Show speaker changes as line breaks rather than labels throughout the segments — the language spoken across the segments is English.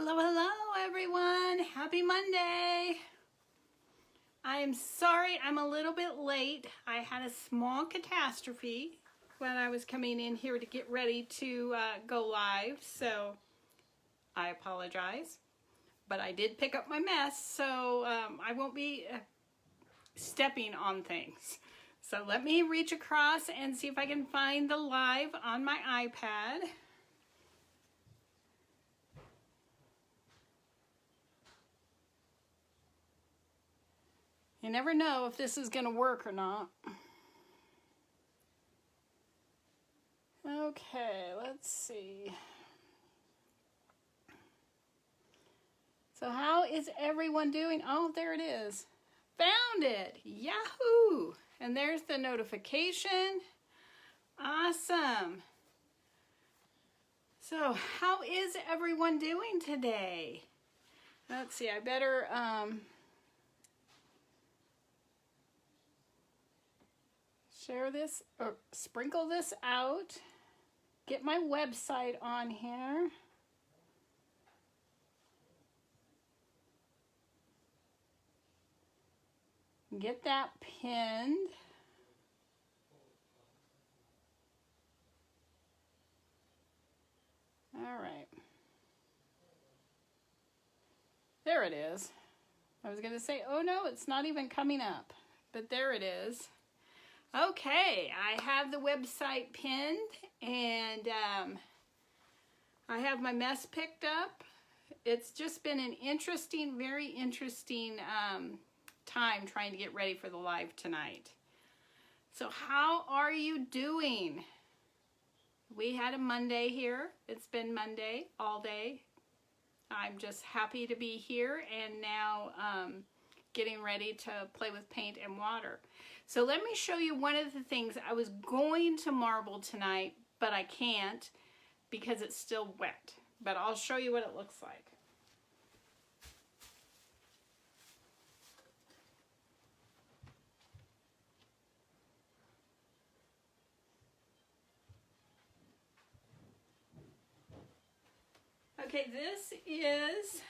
Hello, hello everyone. Happy Monday. I am sorry I'm a little bit late. I had a small catastrophe when I was coming in here to get ready to go live, so I apologize. But I did pick up my mess, so I won't be stepping on things. So let me reach across and see if I can find the live on my iPad. You never know if this is going to work or not. Okay, let's see. So how is everyone doing? Oh, there it is. Found it. Yahoo! And there's the notification. Awesome. So how is everyone doing today? Let's see, I better share this or sprinkle this out. Get my website on here. Get that pinned. All right. There it is. I was going to say, oh no, it's not even coming up, but there it is. Okay, I have the website pinned, and I have my mess picked up. It's just been an interesting, very interesting time trying to get ready for the live tonight. So how are you doing? We had a Monday here. It's been Monday all day. I'm just happy to be here and now getting ready to play with paint and water. So let me show you one of the things. I was going to marble tonight, but I can't because it's still wet. But I'll show you what it looks like. Okay, this is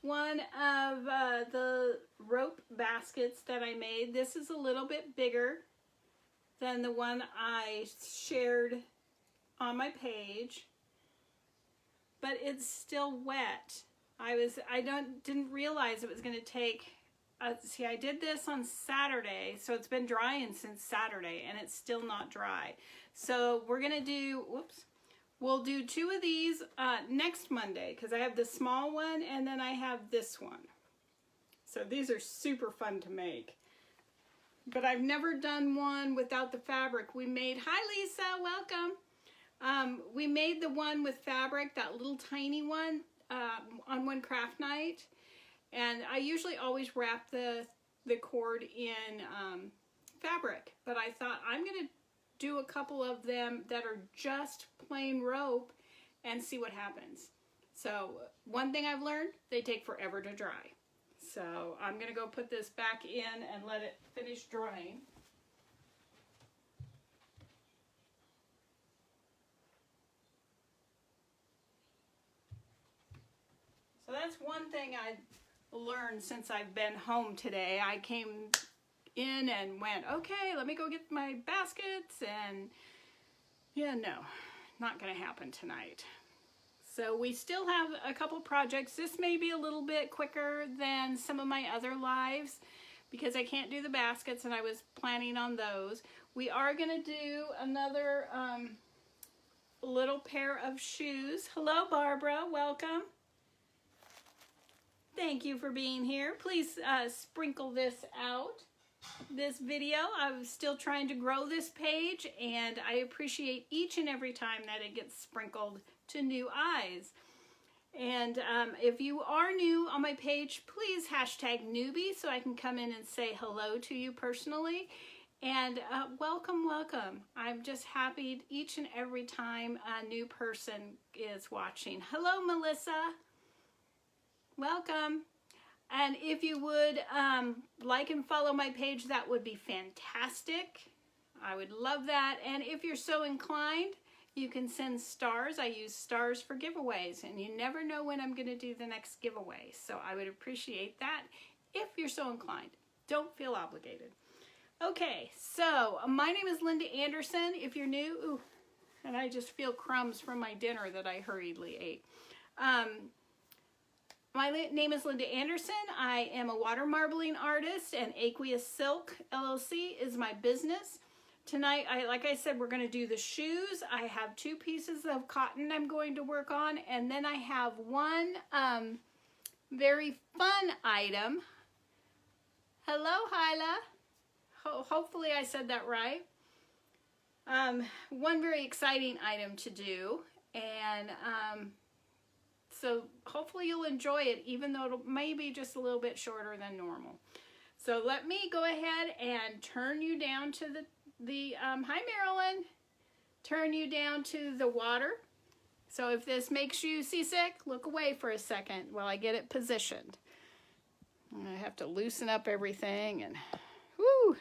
one of the rope baskets that I made. This is a little bit bigger than the one I shared on my page, but it's still wet. I didn't realize it was going to take. See, I did this on Saturday, so it's been drying since Saturday, and it's still not dry. So we're gonna do. Whoops. We'll do two of these next Monday because I have the small one and then I have this one. So these are super fun to make. But I've never done one without the fabric. We made, hi Lisa, welcome. We made the one with fabric, that little tiny one on one craft night. And I usually always wrap the cord in fabric. But I thought I'm going to do a couple of them that are just plain rope and see what happens. So one thing I've learned, they take forever to dry. So I'm gonna go put this back in and let it finish drying. So that's one thing I learned since I've been home today. I came in and went, okay, let me go get my baskets, and yeah, no, not gonna happen tonight. So we still have a couple projects. This may be a little bit quicker than some of my other lives because I can't do the baskets and I was planning on those. We are gonna do another little pair of shoes. Hello Barbara, welcome. Thank you for being here. Please sprinkle this out. This video. I'm still trying to grow this page, and I appreciate each and every time that it gets sprinkled to new eyes. And if you are new on my page, please hashtag newbie so I can come in and say hello to you personally. And welcome, welcome. I'm just happy each and every time a new person is watching. Hello, Melissa. Welcome. And if you would like and follow my page, that would be fantastic. I would love that. And if you're so inclined, You can send stars. I use stars for giveaways, and you never know when I'm going to do the next giveaway. So I would appreciate that if you're so inclined. Don't feel obligated. Okay, so my name is Linda Anderson. If you're new, ooh, and I just feel crumbs from my dinner that I hurriedly ate. My name is Linda Anderson. I am a water marbling artist, and Aqueous Silk LLC is my business. Tonight, like I said, we're going to do the shoes. I have 2 pieces of cotton I'm going to work on, and then I have one very fun item. Hello, Hyla. Hopefully I said that right. One very exciting item to do, and so hopefully you'll enjoy it, even though it may be just a little bit shorter than normal. So let me go ahead and turn you down to hi Marilyn, turn you down to the water. So if this makes you seasick, look away for a second while I get it positioned. I have to loosen up everything and whoo.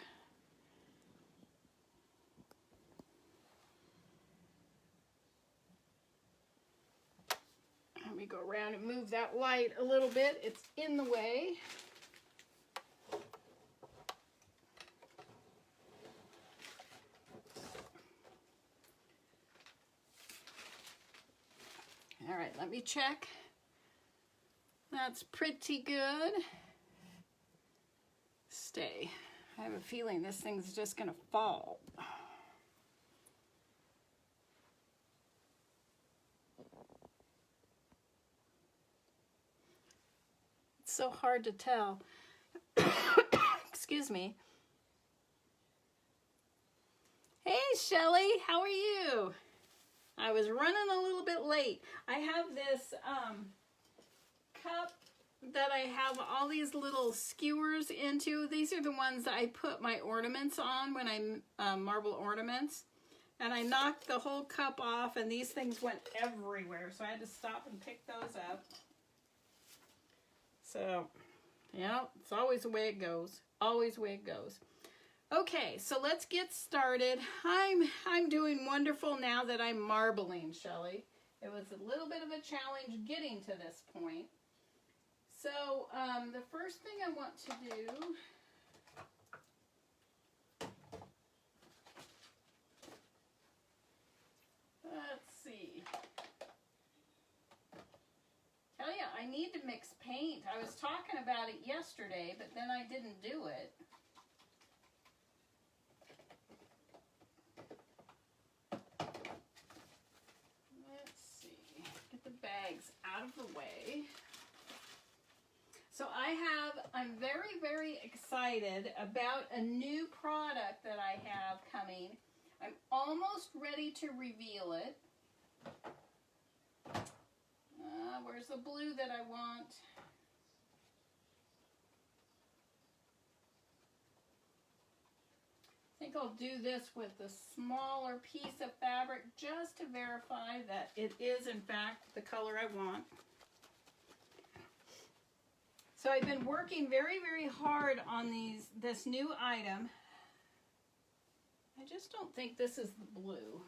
Let me go around and move that light a little bit. It's in the way. All right, let me check. That's pretty good. Stay. I have a feeling this thing's just gonna fall. It's so hard to tell. Excuse me. Hey, Shelly, how are you? I was running a little bit late. I have this cup that I have all these little skewers into. These are the ones that I put my ornaments on when I marble ornaments. And I knocked the whole cup off, and these things went everywhere. So I had to stop and pick those up. So, yeah, it's always the way it goes. Always the way it goes. Okay, so let's get started. I'm doing wonderful now that I'm marbling, Shelly. It was a little bit of a challenge getting to this point. So the first thing I want to do, let's see. Tell ya, I need to mix paint. I was talking about it yesterday, but then I didn't do it. Bags out of the way. So I'm very, very excited about a new product that I have coming. I'm almost ready to reveal it. Where's the blue that I want? I think I'll do this with a smaller piece of fabric just to verify that it is in fact the color I want. So I've been working very, very hard on this new item. I just don't think this is the blue.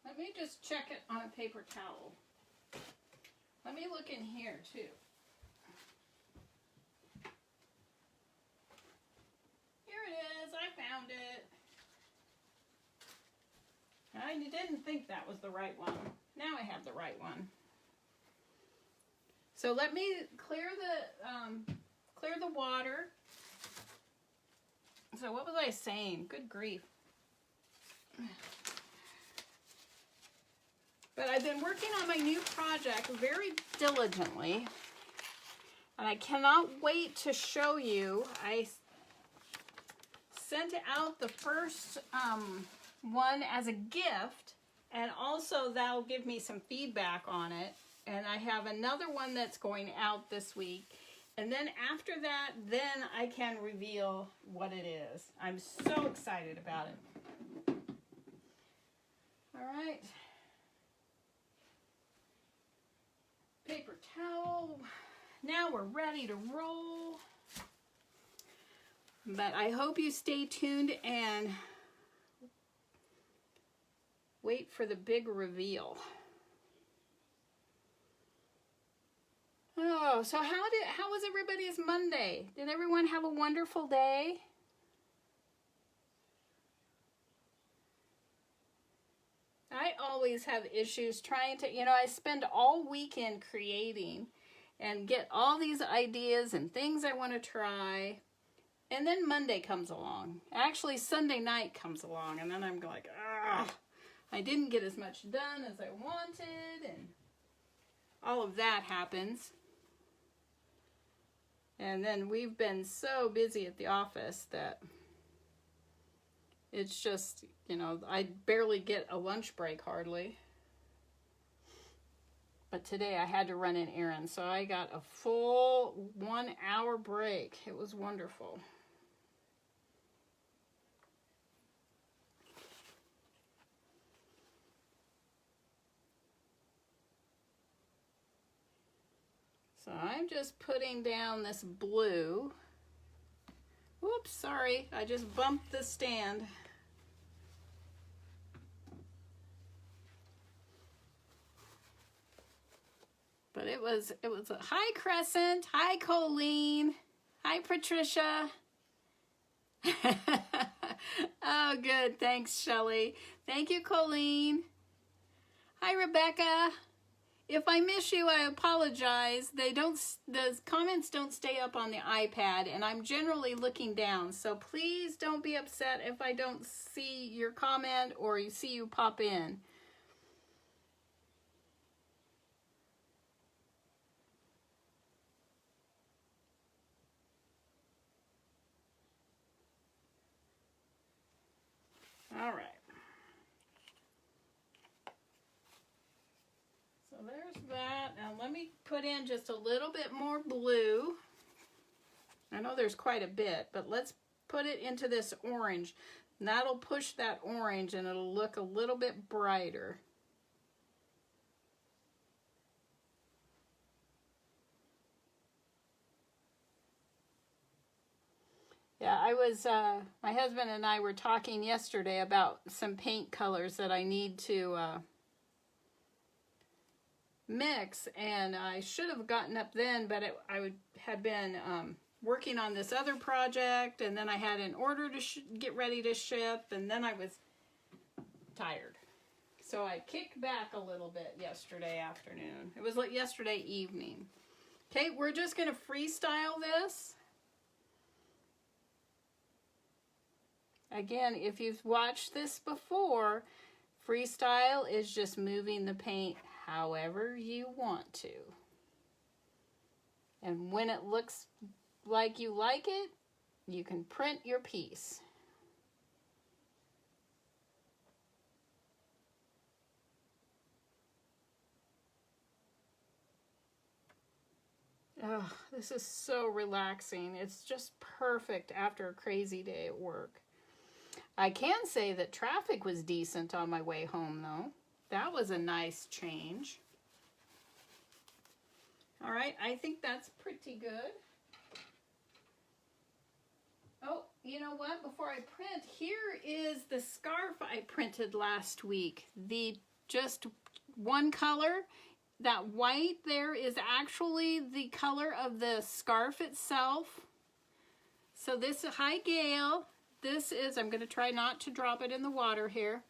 Let me just check it on a paper towel. Let me look in here too. Here it is, I found it. I didn't think that was the right one. Now I have the right one. So let me clear the water. So what was I saying? Good grief. But I've been working on my new project very diligently, and I cannot wait to show you. I sent out the first one as a gift, and also that'll give me some feedback on it. And I have another one that's going out this week. And then after that, then I can reveal what it is. I'm so excited about it. All right. paper towel. Now we're ready to roll. But I hope you stay tuned and wait for the big reveal. Oh, so how was everybody's Monday? Did everyone have a wonderful day? I always have issues trying to, I spend all weekend creating and get all these ideas and things I want to try. And then Monday comes along. Actually, Sunday night comes along. And then I'm like, I didn't get as much done as I wanted. And all of that happens. And then we've been so busy at the office that it's just, I barely get a lunch break hardly. But today I had to run an errand, so I got a full 1 hour break. It was wonderful. So I'm just putting down this blue. Whoops, sorry, I just bumped the stand. But it was a hi Crescent, hi Colleen, hi Patricia. Oh good, thanks Shelly. Thank you Colleen. Hi Rebecca. If I miss you, I apologize. The comments don't stay up on the iPad, and I'm generally looking down. So please don't be upset if I don't see your comment or you see you pop in. All right. So there's that. Now let me put in just a little bit more blue. I know there's quite a bit, but let's put it into this orange. And that'll push that orange and it'll look a little bit brighter. Yeah, my husband and I were talking yesterday about some paint colors that I need to mix, and I should have gotten up then, but I had been working on this other project, and then I had an order to get ready to ship, and then I was tired. So I kicked back a little bit yesterday afternoon. It was like yesterday evening. Okay, we're just going to freestyle this. Again, if you've watched this before, freestyle is just moving the paint however you want to. And when it looks like you like it, you can print your piece. Oh, this is so relaxing. It's just perfect after a crazy day at work. I can say that traffic was decent on my way home, though. That was a nice change. All right, I think that's pretty good. Oh, you know what? Before I print, here is the scarf I printed last week. The just one color. That white there is actually the color of the scarf itself. So this is Hi Gail. This is, I'm going to try not to drop it in the water here.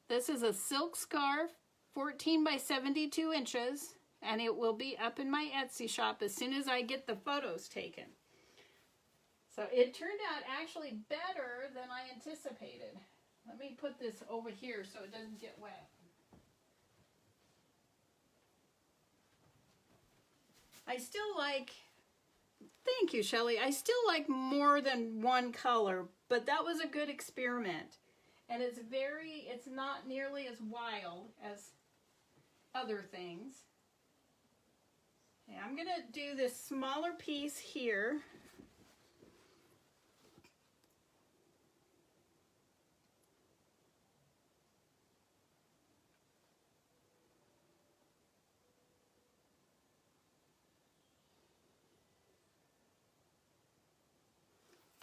This is a silk scarf, 14 by 72 inches, and it will be up in my Etsy shop as soon as I get the photos taken. So it turned out actually better than I anticipated. Let me put this over here so it doesn't get wet. I still like, thank you, Shelley. I still like more than one color, but that was a good experiment. And it's not nearly as wild as other things. Okay, I'm gonna do this smaller piece here.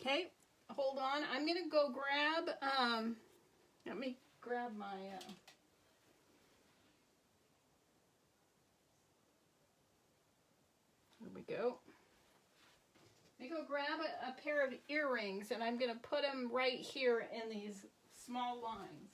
Okay, hold on. I'm going to go grab, let me grab my, there we go. Let me go grab a pair of earrings, and I'm going to put them right here in these small lines.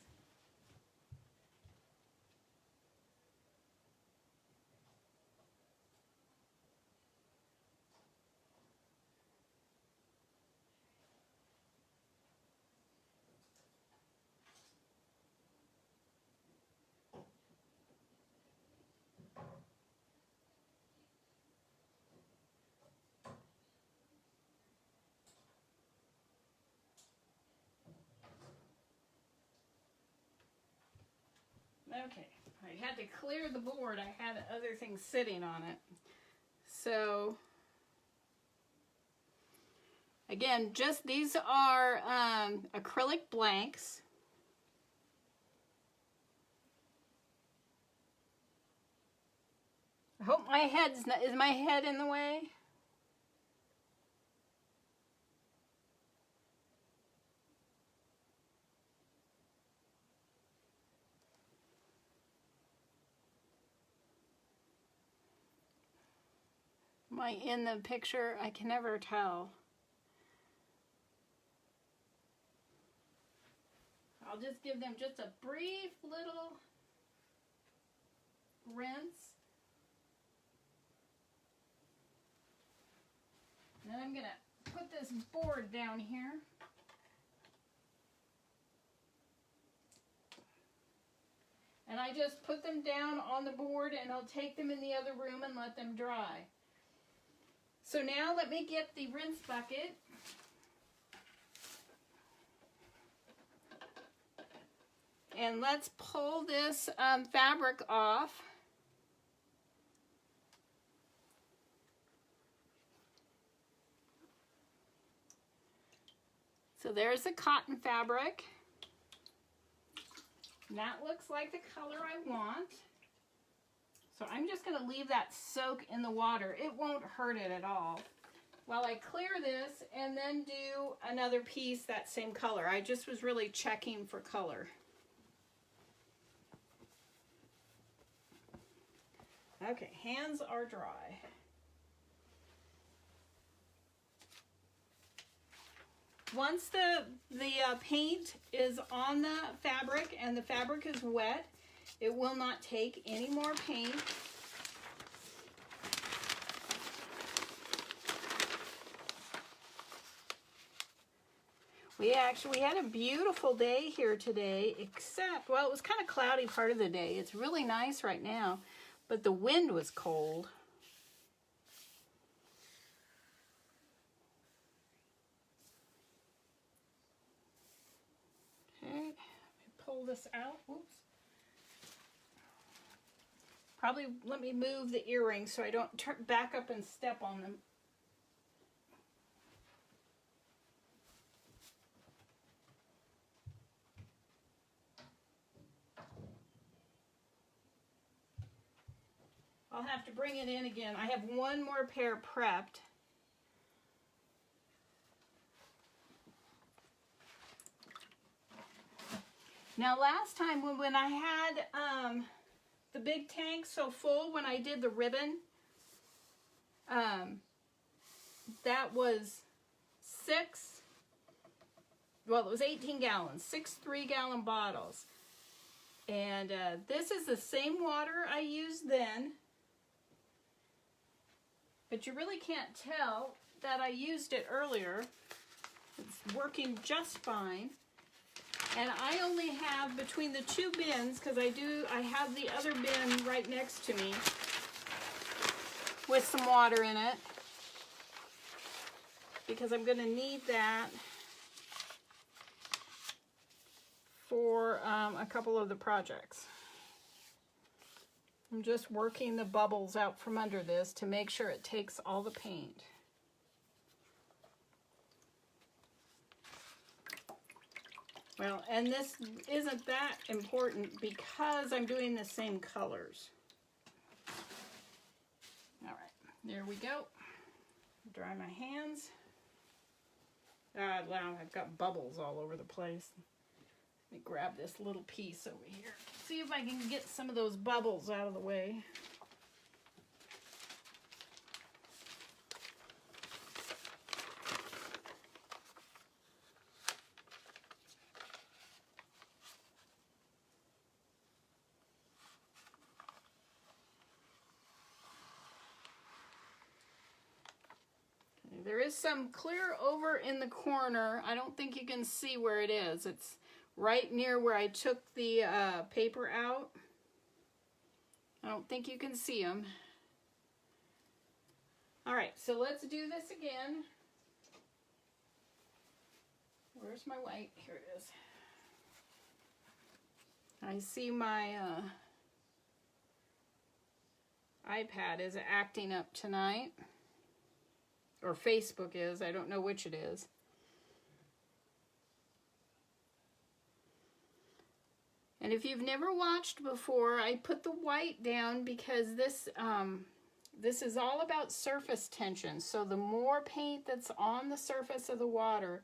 Okay, I had to clear the board. I had other things sitting on it. So, again, just these are acrylic blanks. I hope my head's not, is my head in the way? Am I in the picture? I can never tell. I'll just give them just a brief little rinse. Then I'm going to put this board down here. And I just put them down on the board, and I'll take them in the other room and let them dry. So now let me get the rinse bucket. And let's pull this fabric off. So there's the cotton fabric. And that looks like the color I want. So I'm just going to leave that soak in the water. It won't hurt it at all. While I clear this and then do another piece that same color. I just was really checking for color. Okay, hands are dry. Once the paint is on the fabric and the fabric is wet, it will not take any more paint. We had a beautiful day here today, except, well, it was kind of cloudy part of the day. It's really nice right now, but the wind was cold. Okay, let me pull this out. Oops. Probably let me move the earrings so I don't turn back up and step on them. I'll have to bring it in again. I have one more pair prepped. Now last time when I had the big tank so full, when I did the ribbon, that was it was 18 gallons, 6 3-gallon bottles. And this is the same water I used then, but you really can't tell that I used it earlier. It's working just fine. And I only have, between the two bins, because I have the other bin right next to me with some water in it, because I'm going to need that for a couple of the projects. I'm just working the bubbles out from under this to make sure it takes all the paint. Well, and this isn't that important because I'm doing the same colors. All right, there we go. Dry my hands. Wow, I've got bubbles all over the place. Let me grab this little piece over here. See if I can get some of those bubbles out of the way. There is some clear over in the corner. I don't think you can see where it is. It's right near where I took the paper out. I don't think you can see them. All right, so let's do this again. Where's my white? Here it is. I see my iPad is acting up tonight. Or Facebook is. I don't know which it is. And if you've never watched before, I put the white down because this is all about surface tension. So the more paint that's on the surface of the water,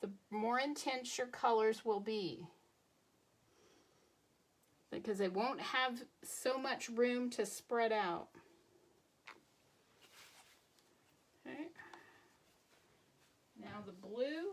the more intense your colors will be. Because they won't have so much room to spread out. Okay. Now the blue.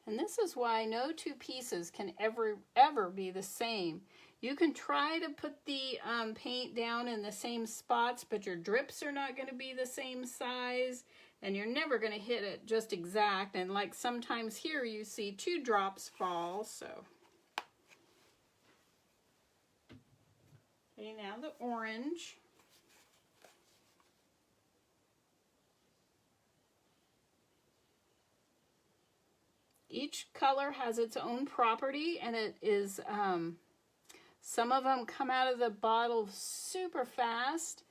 And this is why no two pieces can ever be the same. You can try to put the paint down in the same spots, but your drips are not going to be the same size, and you're never going to hit it just exact. And like sometimes here you see 2 drops fall, so. Okay, now the orange. Each color has its own property, and it is, some of them come out of the bottle super fast,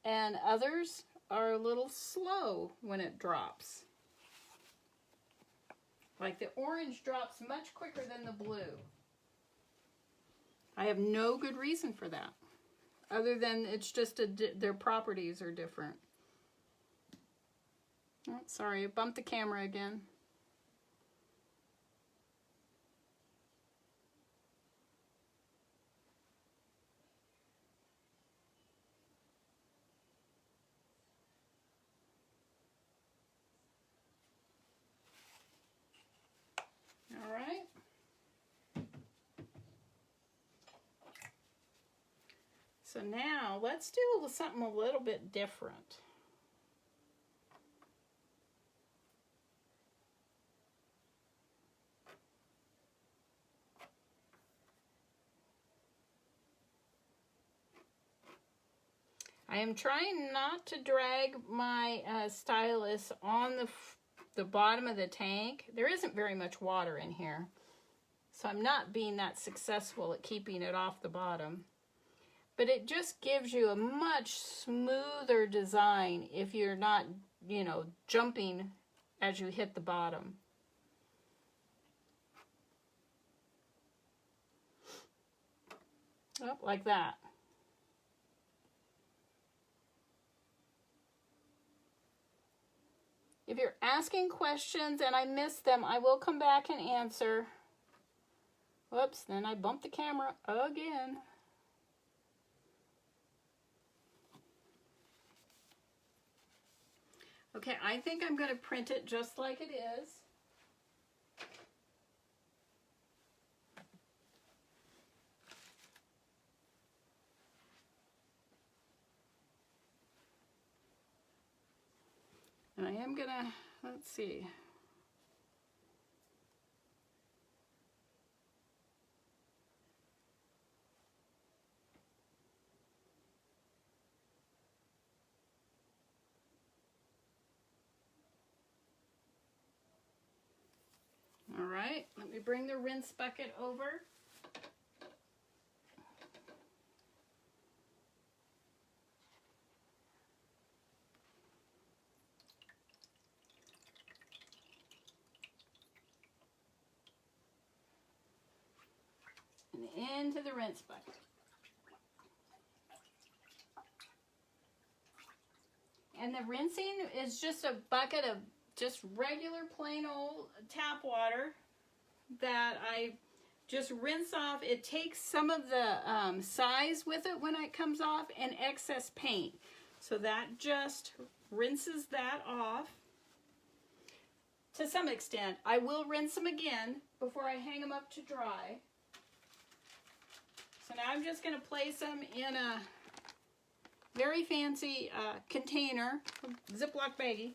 and others are a little slow when it drops. Like the orange drops much quicker than the blue. I have no good reason for that, other than it's just their properties are different. Oh, sorry, I bumped the camera again. All right. So now let's do something a little bit different. I am trying not to drag my stylus on the bottom of the tank. There isn't very much water in here, so I'm not being that successful at keeping it off the bottom. But it just gives you a much smoother design if you're not, you know, jumping as you hit the bottom. Oh, like that. If you're asking questions and I miss them, I will come back and answer. Whoops, then I bumped the camera again. Okay, I think I'm going to print it just like it is. And I am going to, let's see. All right, let me bring the rinse bucket over. and into the rinse bucket. And the rinsing is just a bucket of just regular plain old tap water that I just rinse off. It takes some of the size with it when it comes off and excess paint. So that just rinses that off to some extent. I will rinse them again before I hang them up to dry. So now I'm just going to place them in a very fancy container, Ziploc baggie.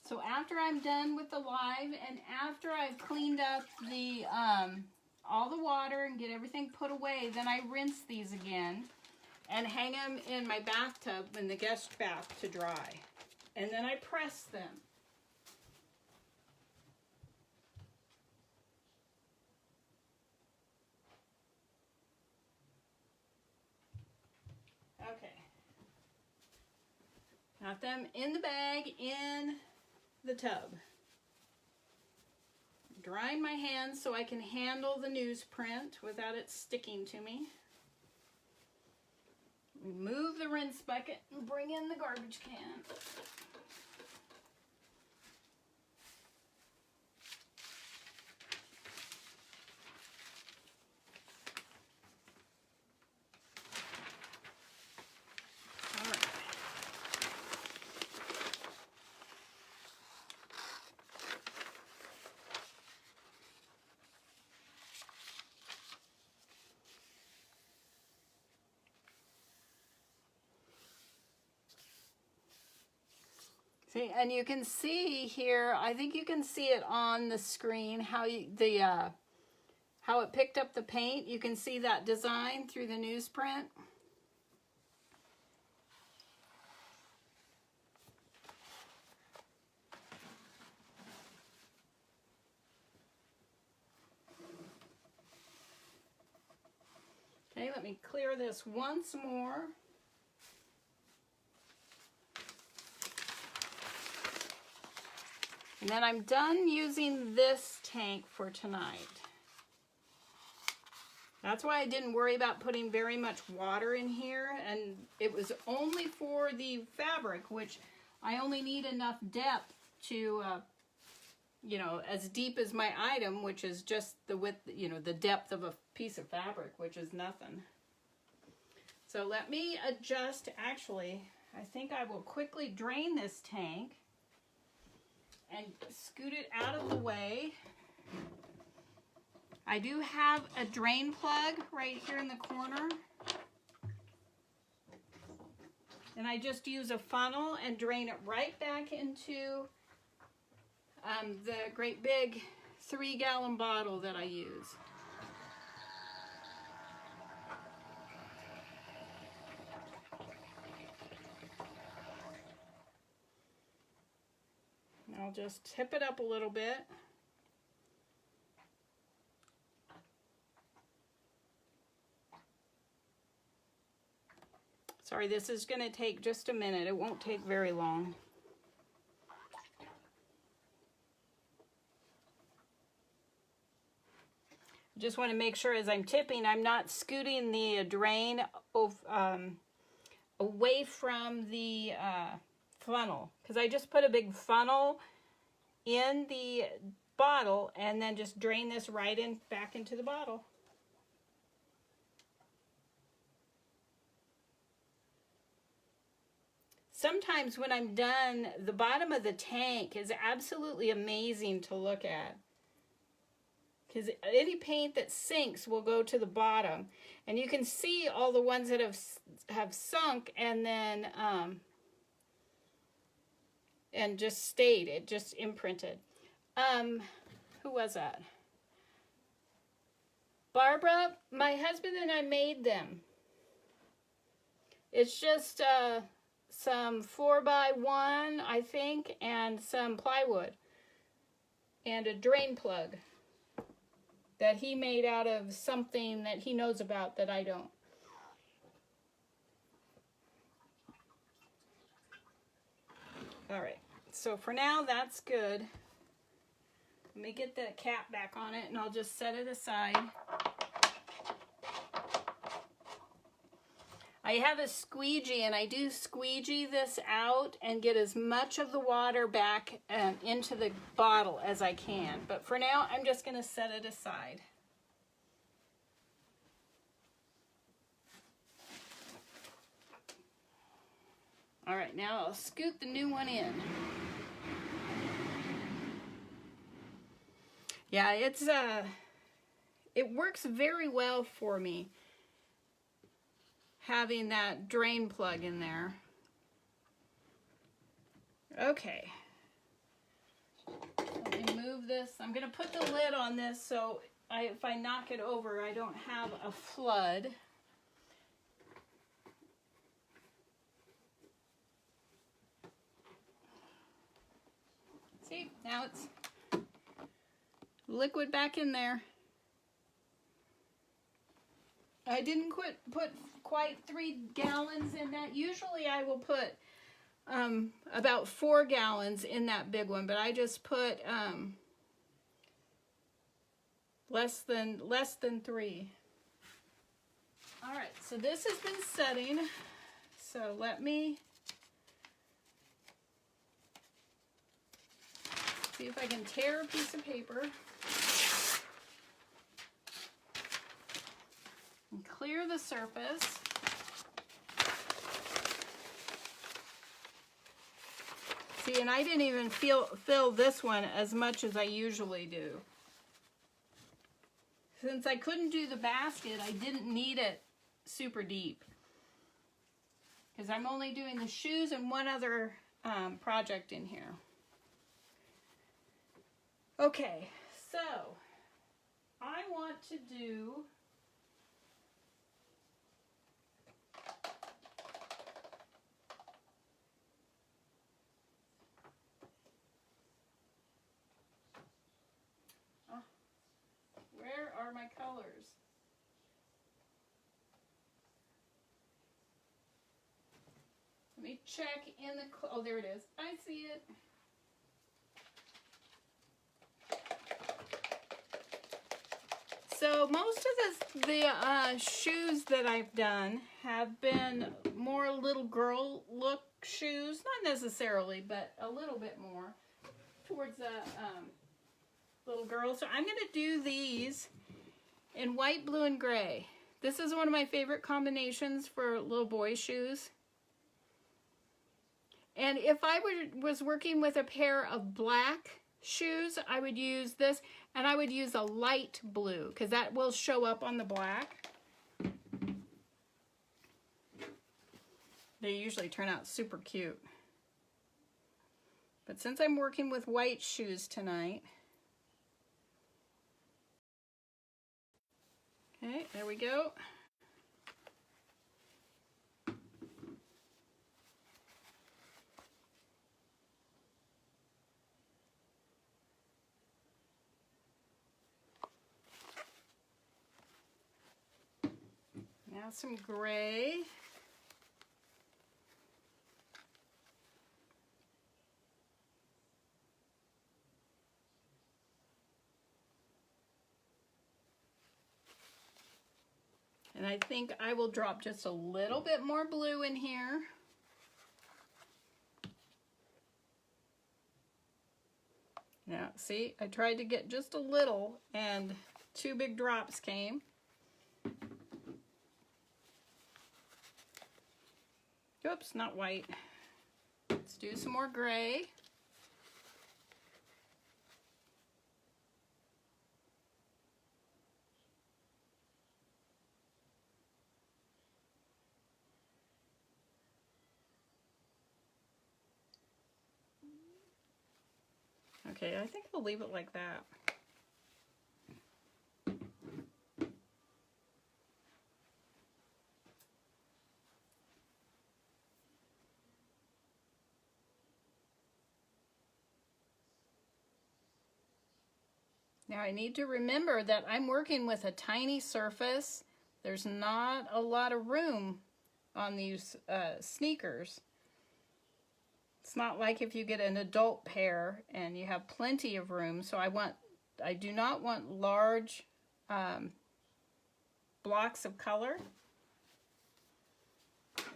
So after I'm done with the live and after I've cleaned up the all the water and get everything put away, then I rinse these again and hang them in my bathtub in the guest bath to dry. And then I press them. Okay. Got them in the bag in the tub. Drying my hands so I can handle the newsprint without it sticking to me. Remove the rinse bucket and bring in the garbage can. See, and you can see here, I think you can see it on the screen, how how it picked up the paint. You can see that design through the newsprint. Okay, let me clear this once more. And then I'm done using this tank for tonight. That's why I didn't worry about putting very much water in here, and it was only for the fabric, which I only need enough depth to, you know, as deep as my item, which is just the width, you know, the depth of a piece of fabric, which is nothing. So let me adjust. Actually, I think I will quickly drain this tank and scoot it out of the way. I do have a drain plug right here in the corner. And I just use a funnel and drain it right back into the great big 3-gallon bottle that I use. I'll just tip it up a little bit. Sorry, this is going to take just a minute. It won't take very long. Just want to make sure as I'm tipping, I'm not scooting the drain away from the funnel, because I just put a big funnel in the bottle and then just drain this right in back into the bottle. Sometimes when I'm done, the bottom of the tank is absolutely amazing to look at, because any paint that sinks will go to the bottom, and you can see all the ones that have sunk and then and just stayed. It just imprinted. Who was that? Barbara, my husband and I made them. It's just some 4x1, I think, and some plywood and a drain plug that he made out of something that he knows about that I don't. All right, so for now that's good. Let me get the cap back on it and I'll just set it aside. I have a squeegee and I do squeegee this out and get as much of the water back into the bottle as I can. But for now, I'm just going to set it aside. All right, now I'll scoot the new one in. Yeah, it works very well for me, having that drain plug in there. Okay. Let me move this. I'm going to put the lid on this so if I knock it over, I don't have a flood. See, now it's liquid back in there. I didn't put quite 3 gallons in that. Usually I will put about 4 gallons in that big one, but I just put less than 3. All right, so this has been setting. So let me see if I can tear a piece of paper and clear the surface. See, and I didn't even fill this one as much as I usually do. Since I couldn't do the basket, I didn't need it super deep, because I'm only doing the shoes and one other project in here. Okay, so I want to do where are my colors? Let me check in the, oh, there it is. I see it. So most of the shoes that I've done have been more little girl look shoes. Not necessarily, but a little bit more towards the little girl. So I'm going to do these in white, blue, and gray. This is one of my favorite combinations for little boy shoes. And if I was working with a pair of black shoes, I would use this, and I would use a light blue because that will show up on the black. They usually turn out super cute. But since I'm working with white shoes tonight, okay, there we go. Now some gray. And I think I will drop just a little bit more blue in here. Now, see, I tried to get just a little, and 2 big drops came. Oops, not white. Let's do some more gray. Okay, I think I'll leave it like that. Now I need to remember that I'm working with a tiny surface. There's not a lot of room on these sneakers. It's not like if you get an adult pair and you have plenty of room. So I do not want large blocks of color.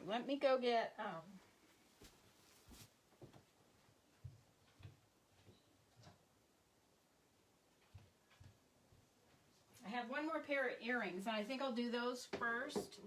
Let me go get I have one more pair of earrings, and I think I'll do those first.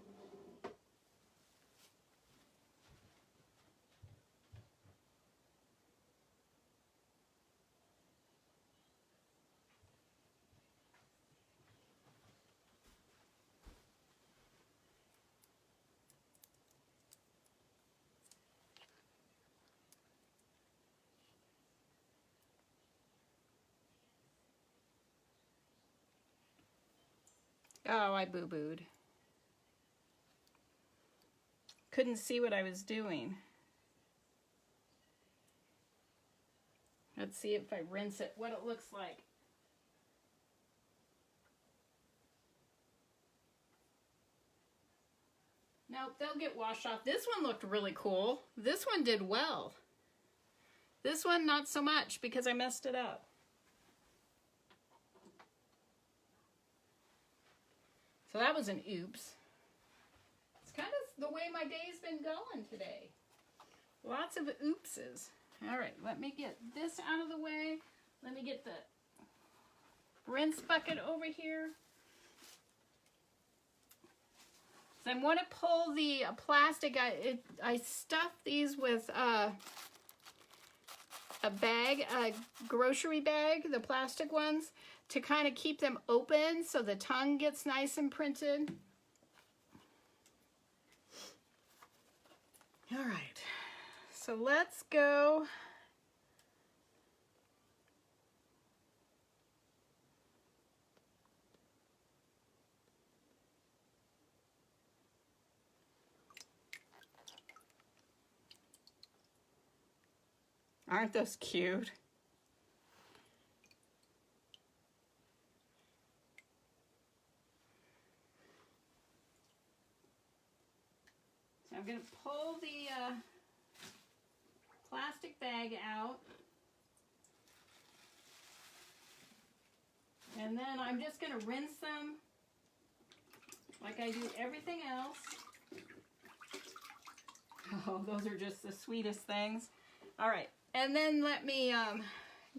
Oh, I boo-booed. Couldn't see what I was doing. Let's see if I rinse it, what it looks like. Nope, they'll get washed off. This one looked really cool. This one did well. This one, not so much because I messed it up. So that was an oops. It's kind of the way my day's been going today. Lots of oopses. All right, let me get this out of the way. Let me get the rinse bucket over here. So I want to pull the plastic. I stuffed these with a bag, a grocery bag, the plastic ones, to kind of keep them open so the tongue gets nice and printed. All right, so let's go. Aren't those cute? So I'm going to pull the plastic bag out. And then I'm just going to rinse them like I do everything else. Oh, those are just the sweetest things. All right. And then let me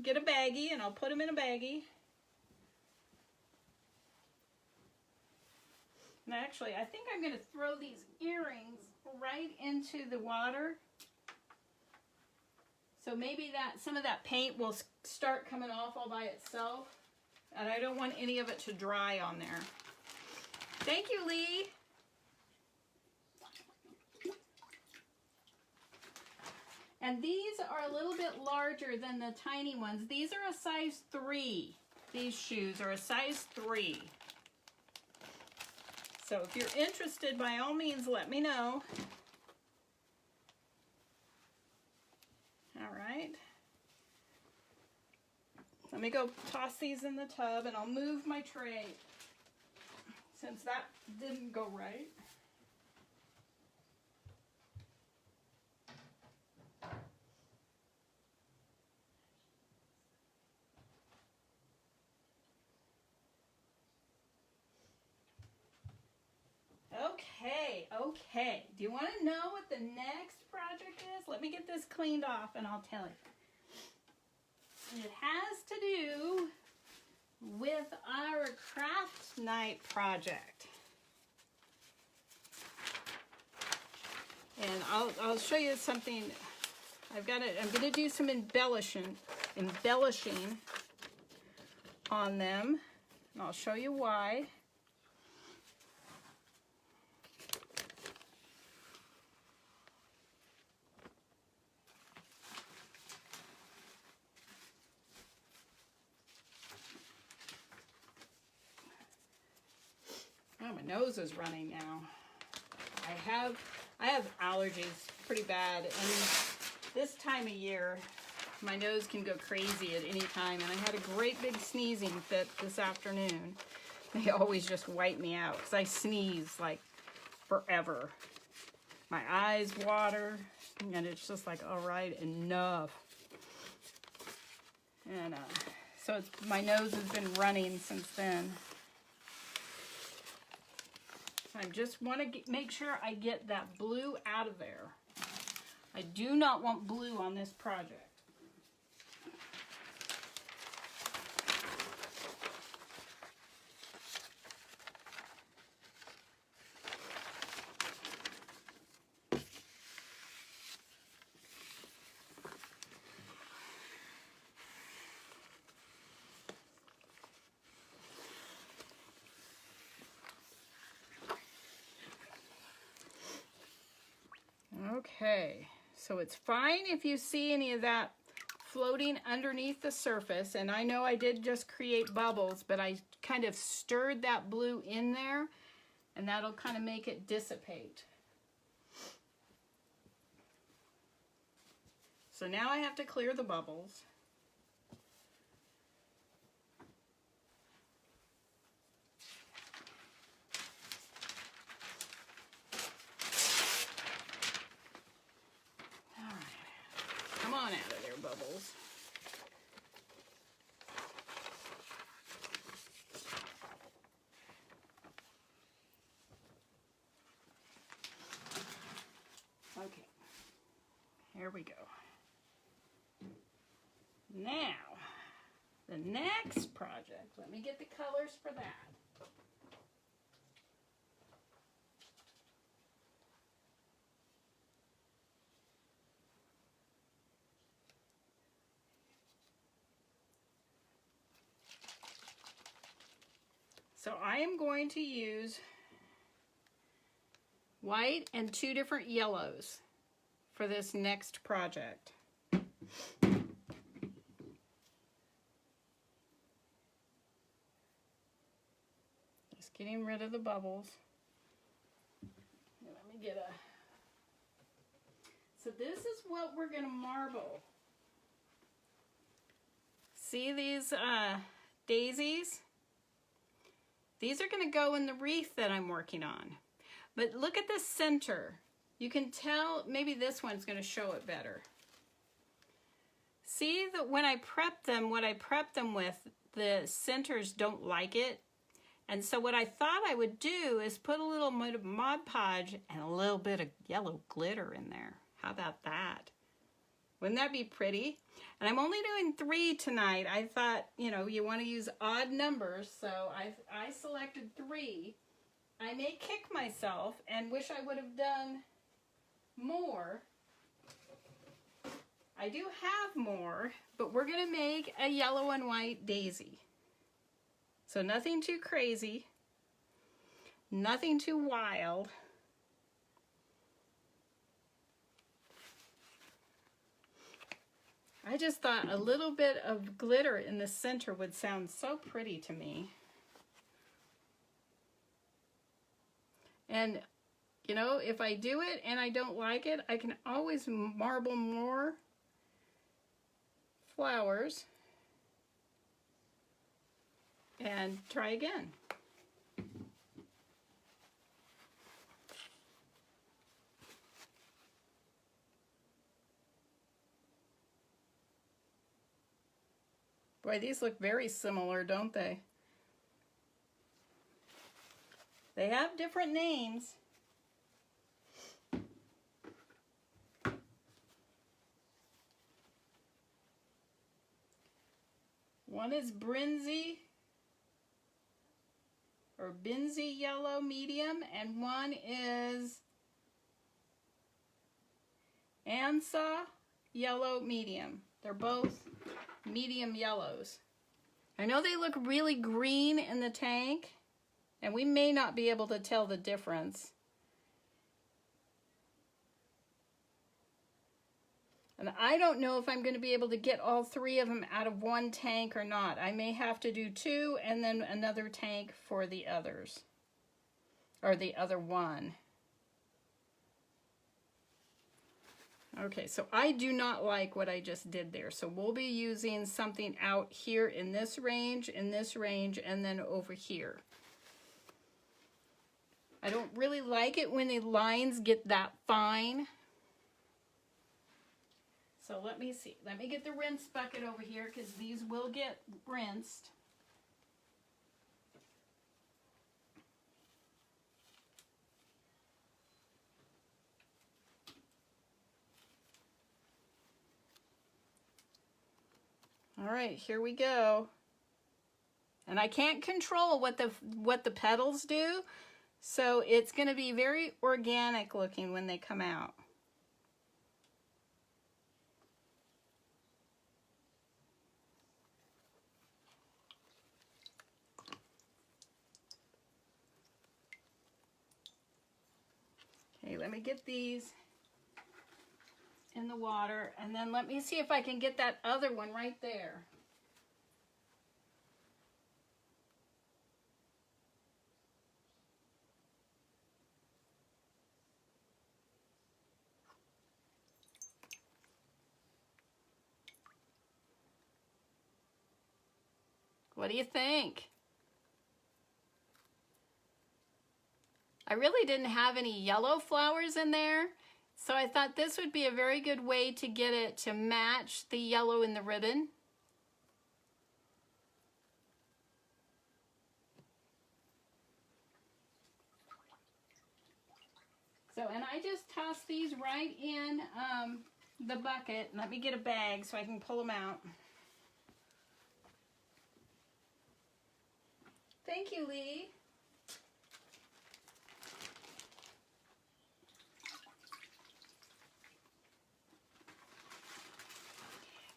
get a baggie, and I'll put them in a baggie. And actually, I think I'm going to throw these earrings right into the water. So maybe that some of that paint will start coming off all by itself. And I don't want any of it to dry on there. Thank you, Lee. And these are a little bit larger than the tiny ones. These are a size 3. These shoes are a size 3. So if you're interested, by all means, let me know. All right. Let me go toss these in the tub, and I'll move my tray since that didn't go right. Okay. Do you want to know what the next project is? Let me get this cleaned off and I'll tell you. It has to do with our craft night project. And I'll show you something. I'm going to do some embellishing on them. And I'll show you why. Oh, my nose is running now. I have allergies pretty bad, and this time of year my nose can go crazy at any time, and I had a great big sneezing fit this afternoon. They always just wipe me out because I sneeze like forever. My eyes water, and it's just like, all right, enough. And so my nose has been running since then. I just want to make sure I get that blue out of there. I do not want blue on this project. Okay, so it's fine if you see any of that floating underneath the surface, and I know I did just create bubbles, but I kind of stirred that blue in there, and that'll kind of make it dissipate. So now I have to clear the bubbles. Come on out of there, bubbles. Okay, here we go. Now, the next project, let me get the colors for that. So I am going to use white and 2 different yellows for this next project. Just getting rid of the bubbles. Let me get a... So this is what we're going to marble. See these daisies? These are going to go in the wreath that I'm working on. But look at the center. You can tell, maybe this one's going to show it better. See that when I prep them, what I prep them with, the centers don't like it. And so what I thought I would do is put a little bit of Mod Podge and a little bit of yellow glitter in there. How about that? Wouldn't that be pretty? And I'm only doing 3 tonight. I thought, you know, you want to use odd numbers, so I selected 3. I may kick myself and wish I would have done more. I do have more, but we're going to make a yellow and white daisy. So nothing too crazy, nothing too wild. I just thought a little bit of glitter in the center would sound so pretty to me. And, you know, if I do it and I don't like it, I can always marble more flowers and try again. Boy, these look very similar, don't they? They have different names. One is Brinzy or Binsey Yellow Medium, and one is Ansa Yellow Medium. They're both medium yellows. I know they look really green in the tank, and we may not be able to tell the difference. And I don't know if I'm going to be able to get all 3 of them out of one tank or not. I may have to do 2 and then another tank for the others, or the other one. Okay, so I do not like what I just did there. So we'll be using something out here in this range, and then over here. I don't really like it when the lines get that fine. So let me see. Let me get the rinse bucket over here because these will get rinsed. All right, here we go. And I can't control what the petals do, so it's going to be very organic looking when they come out. Okay, let me get these in the water, and then let me see if I can get that other one right there. What do you think? I really didn't have any yellow flowers in there, so I thought this would be a very good way to get it to match the yellow in the ribbon. So, and I just toss these right in the bucket. Let me get a bag so I can pull them out. Thank you, Lee.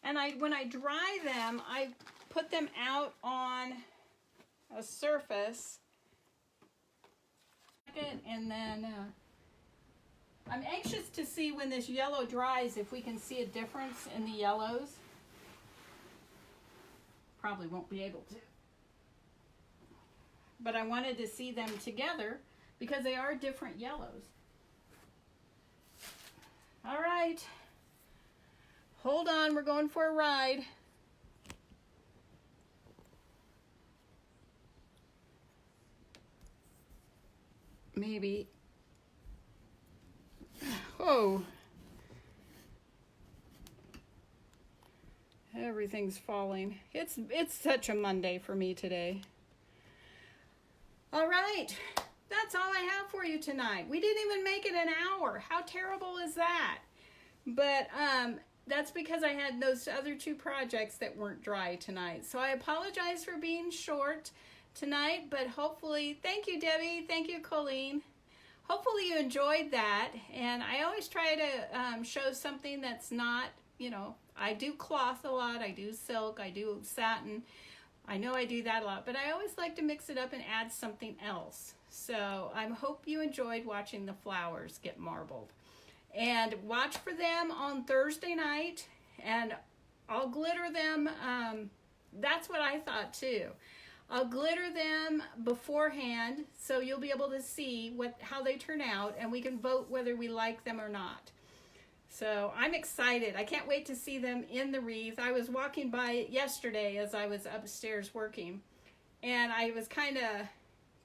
And when I dry them, I put them out on a surface. And then I'm anxious to see when this yellow dries if we can see a difference in the yellows. Probably won't be able to. But I wanted to see them together because they are different yellows. All right. Hold on, we're going for a ride. Maybe. Oh. Everything's falling. It's such a Monday for me today. All right. That's all I have for you tonight. We didn't even make it an hour. How terrible is that? But that's because I had those other two projects that weren't dry tonight. So I apologize for being short tonight, but hopefully, thank you, Debbie. Thank you, Colleen. Hopefully you enjoyed that. And I always try to show something that's not, you know, I do cloth a lot. I do silk. I do satin. I know I do that a lot, but I always like to mix it up and add something else. So I hope you enjoyed watching the flowers get marbled. And watch for them on Thursday night, and I'll glitter them. That's what I thought too. I'll glitter them beforehand so you'll be able to see how they turn out, and we can vote whether we like them or not. So I'm excited. I can't wait to see them in the wreath. I was walking by it yesterday as I was upstairs working, and I was kind of,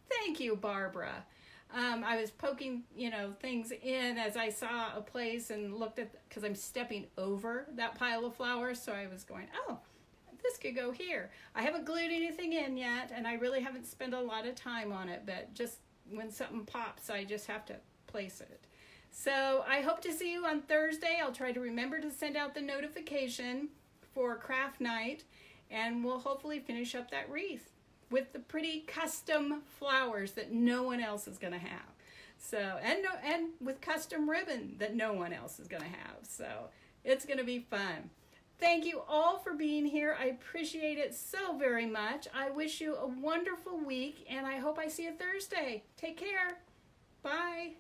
thank you, Barbara. I was poking, you know, things in as I saw a place and looked at, because I'm stepping over that pile of flowers, so I was going, oh, this could go here. I haven't glued anything in yet, and I really haven't spent a lot of time on it, but just when something pops, I just have to place it. So I hope to see you on Thursday. I'll try to remember to send out the notification for craft night, and we'll hopefully finish up that wreath with the pretty custom flowers that no one else is going to have. So, and with custom ribbon that no one else is going to have. So it's going to be fun. Thank you all for being here. I appreciate it so very much. I wish you a wonderful week, and I hope I see you Thursday. Take care. Bye.